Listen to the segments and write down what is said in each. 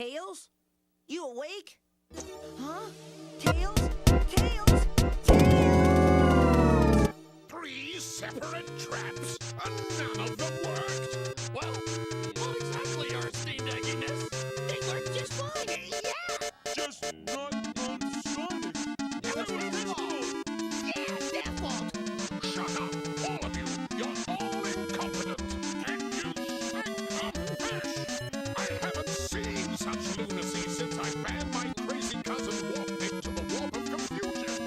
Tails? You awake? Huh? Tails? Tails? Tails! 3 separate traps, and none of them worked. Well, what exactly are esteemed egginess? They worked just fine. Yeah! Just not on Sonic. It was his fault. Yeah, their fault. Shut up, all of you. You're all incompetent. And you stink of fish. I haven't seen such lunacy since I banned my crazy cousin Warpig to the warp of confusion.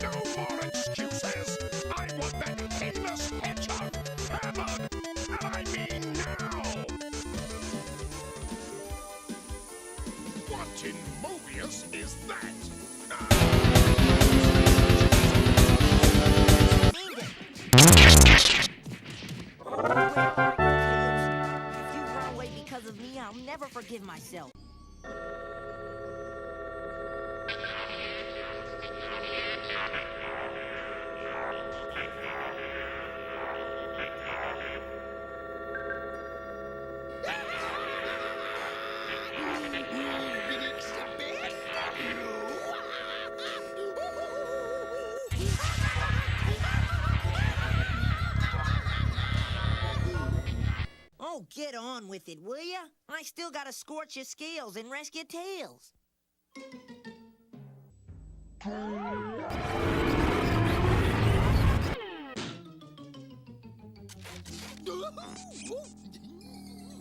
No more excuses. I want that heinous hedgehog hammered. And I mean now. What in Mobius is that? Where are you, Tails? If you run away because of me, I'll never forgive myself. Oh, get on with it, will ya? I still gotta scorch your scales and rescue Tails.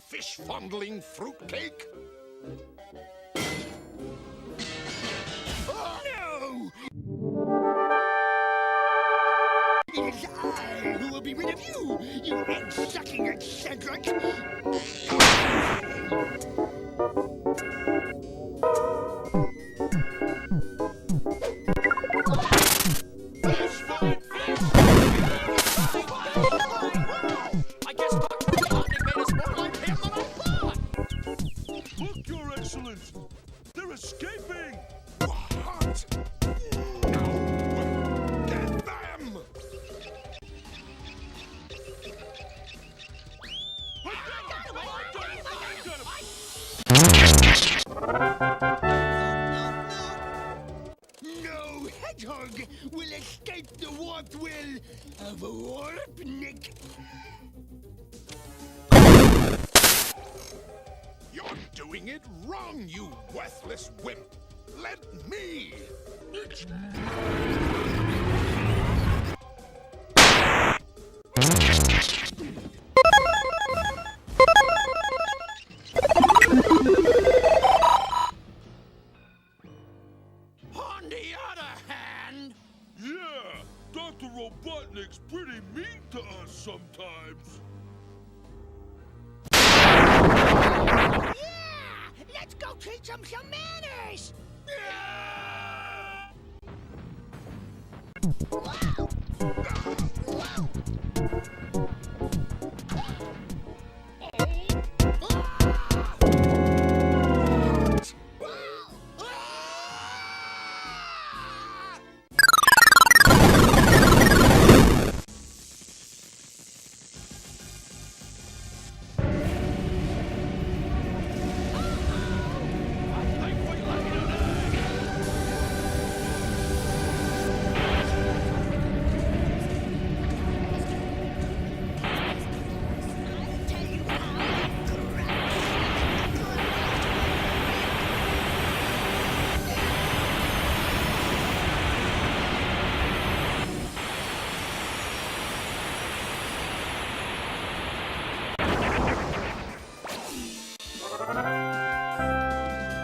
Fish-fondling fruitcake? No! It is I who will be rid of you, you egg-sucking eccentric! I guess Dr. Robotnik made us more like him than I thought! Look, Your Excellency. They're escaping. What? No! Get them! No hedgehog will escape the warped will of Warpnik. You're doing it wrong, you worthless wimp. Let me. It's on the other hand. Yeah, Dr. Robotnik's pretty mean to us sometimes. Yeah! Let's go teach him some manners! Wow! Wow!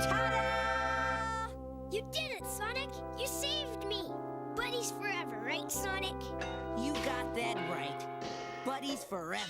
Ta-da! You did it, Sonic! You saved me! Buddies forever, right, Sonic? You got that right. Buddies forever.